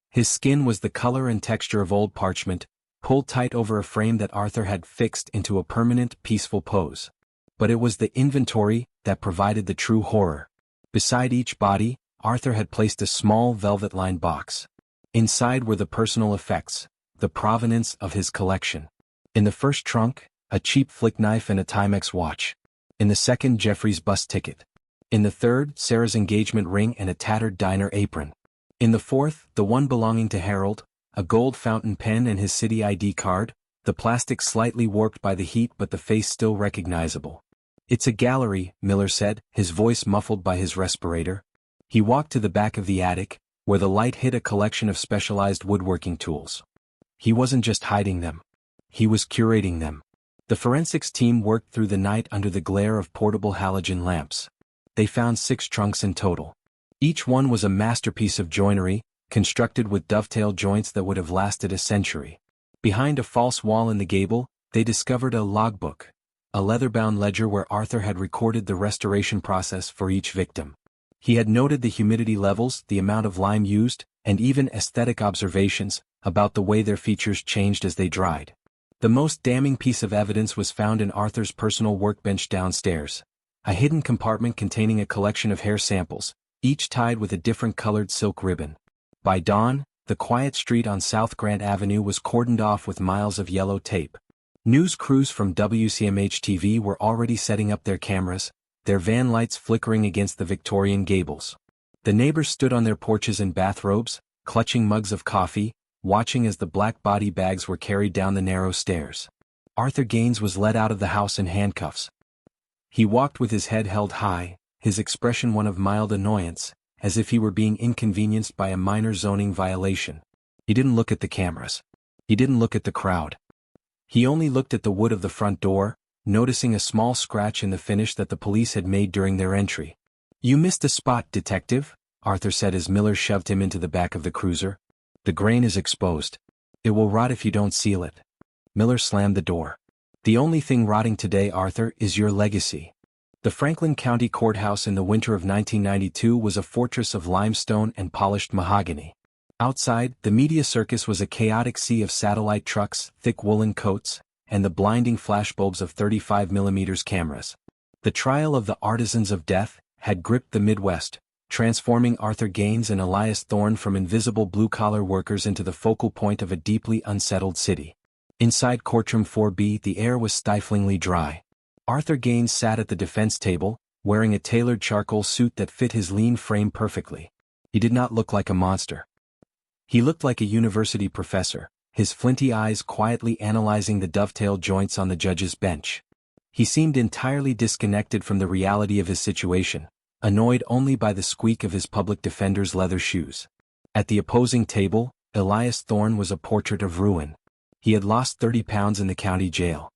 His skin was the color and texture of old parchment, pulled tight over a frame that Arthur had fixed into a permanent, peaceful pose. But it was the inventory that provided the true horror. Beside each body, Arthur had placed a small velvet-lined box. Inside were the personal effects, the provenance of his collection. In the first trunk, a cheap flick knife and a Timex watch. In the second, Jeffrey's bus ticket. In the third, Sarah's engagement ring and a tattered diner apron. In the fourth, the one belonging to Harold, a gold fountain pen and his city ID card, the plastic slightly warped by the heat but the face still recognizable. "It's a gallery," Miller said, his voice muffled by his respirator. He walked to the back of the attic, where the light hit a collection of specialized woodworking tools. He wasn't just hiding them. He was curating them. The forensics team worked through the night under the glare of portable halogen lamps. They found 6 trunks in total. Each one was a masterpiece of joinery, constructed with dovetail joints that would have lasted a century. Behind a false wall in the gable, they discovered a logbook, a leather-bound ledger where Arthur had recorded the restoration process for each victim. He had noted the humidity levels, the amount of lime used, and even aesthetic observations about the way their features changed as they dried. The most damning piece of evidence was found in Arthur's personal workbench downstairs, a hidden compartment containing a collection of hair samples, each tied with a different colored silk ribbon. By dawn, the quiet street on South Grant Avenue was cordoned off with miles of yellow tape. News crews from WCMH-TV were already setting up their cameras, their van lights flickering against the Victorian gables. The neighbors stood on their porches in bathrobes, clutching mugs of coffee, watching as the black body bags were carried down the narrow stairs. Arthur Gaines was led out of the house in handcuffs. He walked with his head held high, his expression one of mild annoyance, as if he were being inconvenienced by a minor zoning violation. He didn't look at the cameras. He didn't look at the crowd. He only looked at the wood of the front door, noticing a small scratch in the finish that the police had made during their entry. "You missed a spot, detective," Arthur said as Miller shoved him into the back of the cruiser. "The grain is exposed. It will rot if you don't seal it." Miller slammed the door. "The only thing rotting today, Arthur, is your legacy." The Franklin County Courthouse in the winter of 1992 was a fortress of limestone and polished mahogany. Outside, the media circus was a chaotic sea of satellite trucks, thick woolen coats, and the blinding flashbulbs of 35mm cameras. The trial of the Artisans of Death had gripped the Midwest, transforming Arthur Gaines and Elias Thorne from invisible blue-collar workers into the focal point of a deeply unsettled city. Inside courtroom 4B, the air was stiflingly dry. Arthur Gaines sat at the defense table, wearing a tailored charcoal suit that fit his lean frame perfectly. He did not look like a monster. He looked like a university professor, his flinty eyes quietly analyzing the dovetail joints on the judge's bench. He seemed entirely disconnected from the reality of his situation, annoyed only by the squeak of his public defender's leather shoes. At the opposing table, Elias Thorne was a portrait of ruin. He had lost 30 pounds in the county jail.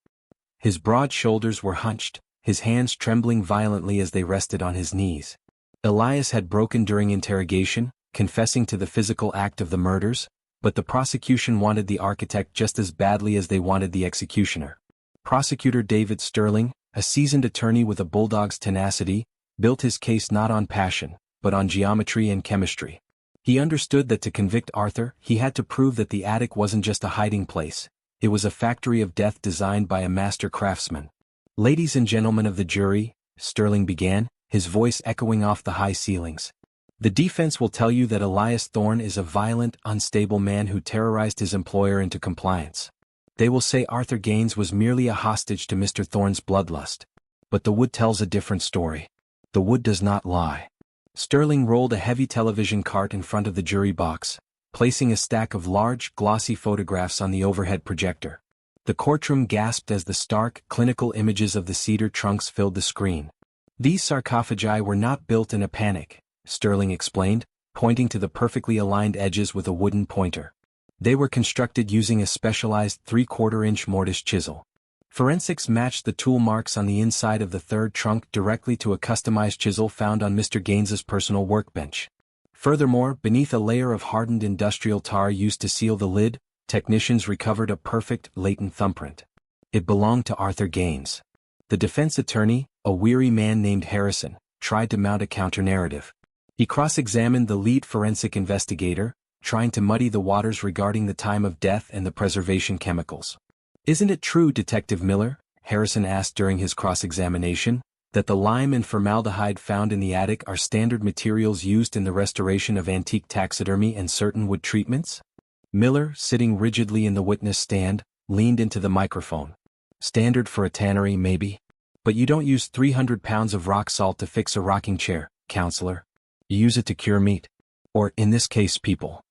His broad shoulders were hunched, his hands trembling violently as they rested on his knees. Elias had broken during interrogation, confessing to the physical act of the murders, but the prosecution wanted the architect just as badly as they wanted the executioner. Prosecutor David Sterling, a seasoned attorney with a bulldog's tenacity, built his case not on passion, but on geometry and chemistry. He understood that to convict Arthur, he had to prove that the attic wasn't just a hiding place. It was a factory of death designed by a master craftsman. "Ladies and gentlemen of the jury," Sterling began, his voice echoing off the high ceilings. "The defense will tell you that Elias Thorne is a violent, unstable man who terrorized his employer into compliance. They will say Arthur Gaines was merely a hostage to Mr. Thorne's bloodlust. But the wood tells a different story. The wood does not lie." Sterling rolled a heavy television cart in front of the jury box, placing a stack of large, glossy photographs on the overhead projector. The courtroom gasped as the stark, clinical images of the cedar trunks filled the screen. "These sarcophagi were not built in a panic," Sterling explained, pointing to the perfectly aligned edges with a wooden pointer. "They were constructed using a specialized 3/4-inch mortise chisel. Forensics matched the tool marks on the inside of the third trunk directly to a customized chisel found on Mr. Gaines's personal workbench. Furthermore, beneath a layer of hardened industrial tar used to seal the lid, technicians recovered a perfect, latent thumbprint. It belonged to Arthur Gaines." The defense attorney, a weary man named Harrison, tried to mount a counter-narrative. He cross-examined the lead forensic investigator, trying to muddy the waters regarding the time of death and the preservation chemicals. "Isn't it true, Detective Miller," Harrison asked during his cross-examination, "that the lime and formaldehyde found in the attic are standard materials used in the restoration of antique taxidermy and certain wood treatments?" Miller, sitting rigidly in the witness stand, leaned into the microphone. "Standard for a tannery, maybe. But you don't use 300 pounds of rock salt to fix a rocking chair, counselor. You use it to cure meat. Or, in this case, people."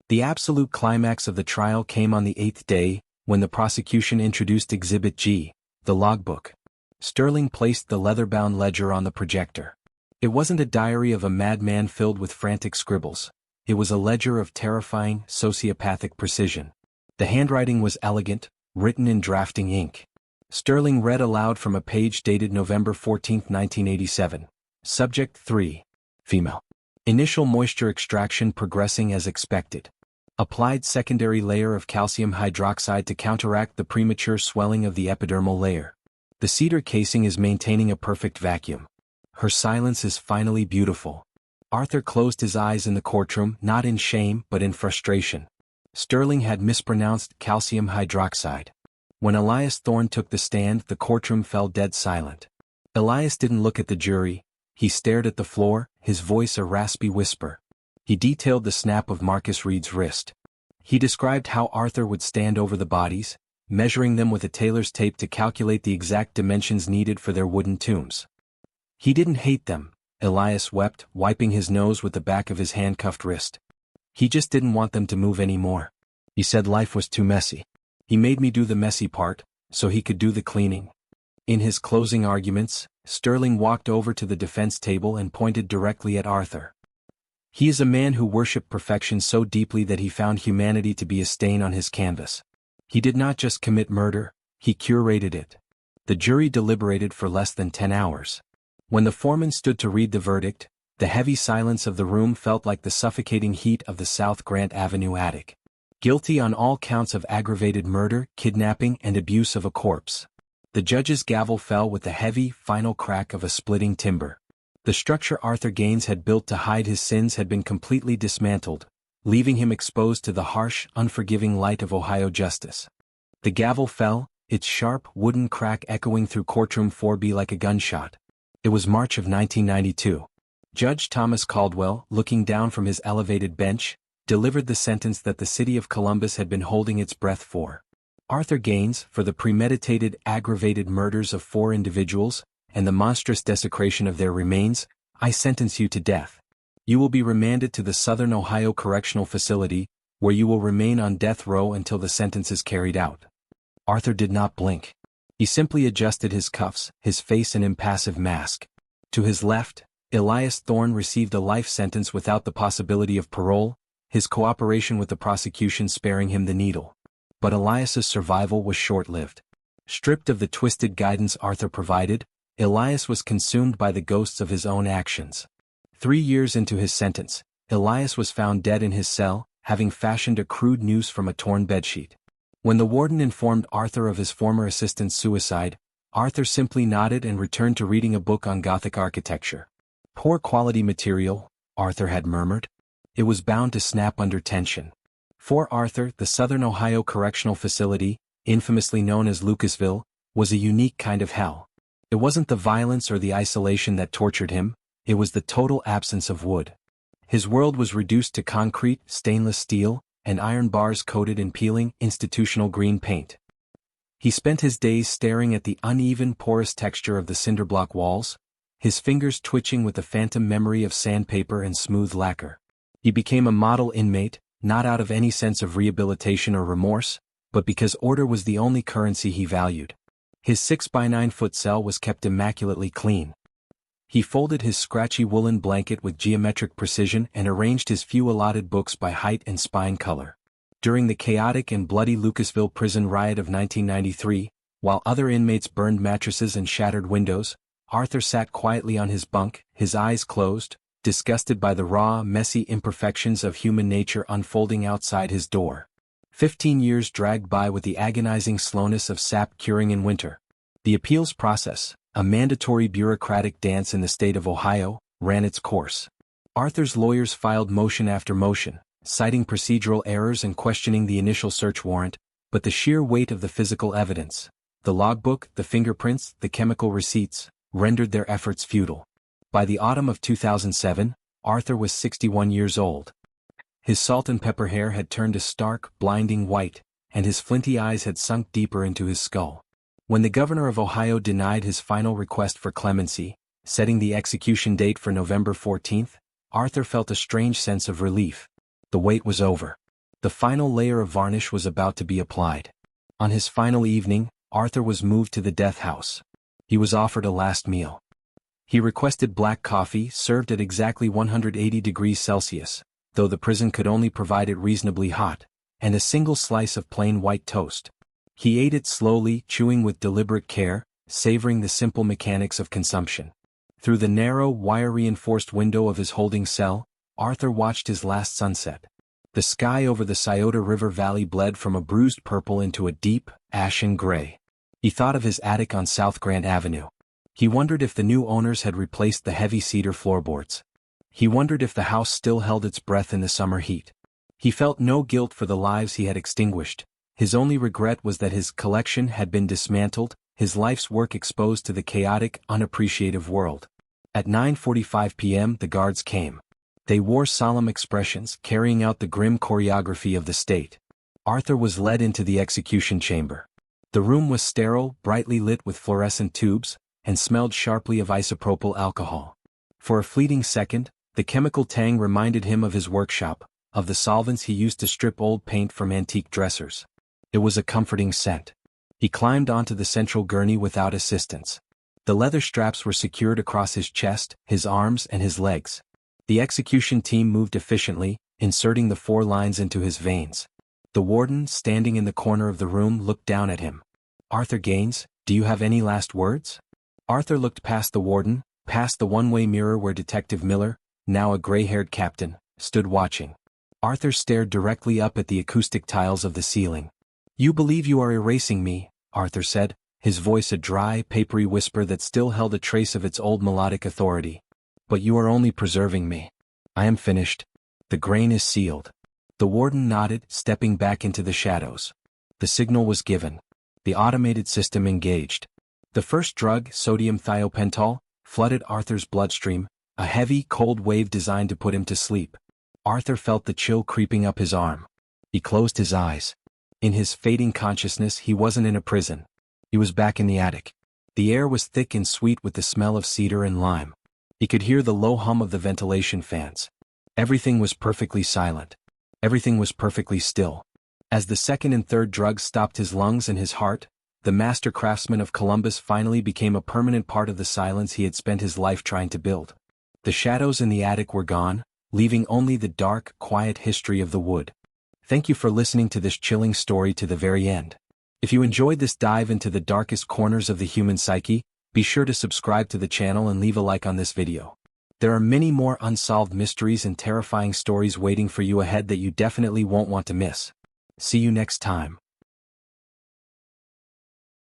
The absolute climax of the trial came on the 8th day, when the prosecution introduced Exhibit G, the logbook. Sterling placed the leather-bound ledger on the projector. It wasn't a diary of a madman filled with frantic scribbles. It was a ledger of terrifying, sociopathic precision. The handwriting was elegant, written in drafting ink. Sterling read aloud from a page dated November 14, 1987. Subject 3. Female. Initial moisture extraction progressing as expected. Applied secondary layer of calcium hydroxide to counteract the premature swelling of the epidermal layer. The cedar casing is maintaining a perfect vacuum. Her silence is finally beautiful. Arthur closed his eyes in the courtroom, not in shame but in frustration. Sterling had mispronounced calcium hydroxide. When Elias Thorne took the stand, the courtroom fell dead silent. Elias didn't look at the jury. He stared at the floor, his voice a raspy whisper. He detailed the snap of Marcus Reed's wrist. He described how Arthur would stand over the bodies, measuring them with a tailor's tape to calculate the exact dimensions needed for their wooden tombs. He didn't hate them, Elias wept, wiping his nose with the back of his handcuffed wrist. He just didn't want them to move anymore. He said life was too messy. He made me do the messy part, so he could do the cleaning. In his closing arguments, Sterling walked over to the defense table and pointed directly at Arthur. He is a man who worshipped perfection so deeply that he found humanity to be a stain on his canvas. He did not just commit murder, he curated it. The jury deliberated for less than 10 hours. When the foreman stood to read the verdict, the heavy silence of the room felt like the suffocating heat of the South Grant Avenue attic. Guilty on all counts of aggravated murder, kidnapping, and abuse of a corpse. The judge's gavel fell with the heavy, final crack of a splitting timber. The structure Arthur Gaines had built to hide his sins had been completely dismantled, leaving him exposed to the harsh, unforgiving light of Ohio justice. The gavel fell, its sharp, wooden crack echoing through courtroom 4B like a gunshot. It was March of 1992. Judge Thomas Caldwell, looking down from his elevated bench, delivered the sentence that the city of Columbus had been holding its breath for. Arthur Gaines, for the premeditated, aggravated murders of 4 individuals, and the monstrous desecration of their remains, I sentence you to death. You will be remanded to the Southern Ohio Correctional Facility, where you will remain on death row until the sentence is carried out. Arthur did not blink. He simply adjusted his cuffs, his face an impassive mask. To his left, Elias Thorne received a life sentence without the possibility of parole, his cooperation with the prosecution sparing him the needle. But Elias's survival was short-lived. Stripped of the twisted guidance Arthur provided, Elias was consumed by the ghosts of his own actions. 3 years into his sentence, Elias was found dead in his cell, having fashioned a crude noose from a torn bedsheet. When the warden informed Arthur of his former assistant's suicide, Arthur simply nodded and returned to reading a book on Gothic architecture. Poor quality material, Arthur had murmured. It was bound to snap under tension. For Arthur, the Southern Ohio Correctional Facility, infamously known as Lucasville, was a unique kind of hell. It wasn't the violence or the isolation that tortured him, it was the total absence of wood. His world was reduced to concrete, stainless steel, and iron bars coated in peeling, institutional green paint. He spent his days staring at the uneven, porous texture of the cinderblock walls, his fingers twitching with the phantom memory of sandpaper and smooth lacquer. He became a model inmate, not out of any sense of rehabilitation or remorse, but because order was the only currency he valued. His 6-by-9-foot cell was kept immaculately clean. He folded his scratchy woolen blanket with geometric precision and arranged his few allotted books by height and spine color. During the chaotic and bloody Lucasville prison riot of 1993, while other inmates burned mattresses and shattered windows, Arthur sat quietly on his bunk, his eyes closed, disgusted by the raw, messy imperfections of human nature unfolding outside his door. 15 years dragged by with the agonizing slowness of sap curing in winter. The appeals process, a mandatory bureaucratic dance in the state of Ohio, ran its course. Arthur's lawyers filed motion after motion, citing procedural errors and questioning the initial search warrant, but the sheer weight of the physical evidence, the logbook, the fingerprints, the chemical receipts, rendered their efforts futile. By the autumn of 2007, Arthur was 61 years old. His salt and pepper hair had turned a stark, blinding white, and his flinty eyes had sunk deeper into his skull. When the governor of Ohio denied his final request for clemency, setting the execution date for November 14, Arthur felt a strange sense of relief. The wait was over. The final layer of varnish was about to be applied. On his final evening, Arthur was moved to the death house. He was offered a last meal. He requested black coffee served at exactly 180 degrees Celsius, though the prison could only provide it reasonably hot, and a single slice of plain white toast. He ate it slowly, chewing with deliberate care, savoring the simple mechanics of consumption. Through the narrow, wire-reinforced window of his holding cell, Arthur watched his last sunset. The sky over the Scioto River Valley bled from a bruised purple into a deep, ashen gray. He thought of his attic on South Grant Avenue. He wondered if the new owners had replaced the heavy cedar floorboards. He wondered if the house still held its breath in the summer heat. He felt no guilt for the lives he had extinguished. His only regret was that his collection had been dismantled, his life's work exposed to the chaotic, unappreciative world. At 9:45 p.m. the guards came. They wore solemn expressions, carrying out the grim choreography of the state. Arthur was led into the execution chamber. The room was sterile, brightly lit with fluorescent tubes, and smelled sharply of isopropyl alcohol. For a fleeting second, the chemical tang reminded him of his workshop, of the solvents he used to strip old paint from antique dressers. It was a comforting scent. He climbed onto the central gurney without assistance. The leather straps were secured across his chest, his arms, and his legs. The execution team moved efficiently, inserting the 4 lines into his veins. The warden, standing in the corner of the room, looked down at him. "Arthur Gaines, do you have any last words?" Arthur looked past the warden, past the one-way mirror where Detective Miller, now a gray-haired captain, stood watching. Arthur stared directly up at the acoustic tiles of the ceiling. "You believe you are erasing me," Arthur said, his voice a dry, papery whisper that still held a trace of its old melodic authority. "But you are only preserving me. I am finished. The grain is sealed." The warden nodded, stepping back into the shadows. The signal was given. The automated system engaged. The first drug, sodium thiopental, flooded Arthur's bloodstream, a heavy, cold wave designed to put him to sleep. Arthur felt the chill creeping up his arm. He closed his eyes. In his fading consciousness, he wasn't in a prison. He was back in the attic. The air was thick and sweet with the smell of cedar and lime. He could hear the low hum of the ventilation fans. Everything was perfectly silent. Everything was perfectly still. As the second and third drugs stopped his lungs and his heart, the master craftsman of Columbus finally became a permanent part of the silence he had spent his life trying to build. The shadows in the attic were gone, leaving only the dark, quiet history of the wood. Thank you for listening to this chilling story to the very end. If you enjoyed this dive into the darkest corners of the human psyche, be sure to subscribe to the channel and leave a like on this video. There are many more unsolved mysteries and terrifying stories waiting for you ahead that you definitely won't want to miss. See you next time.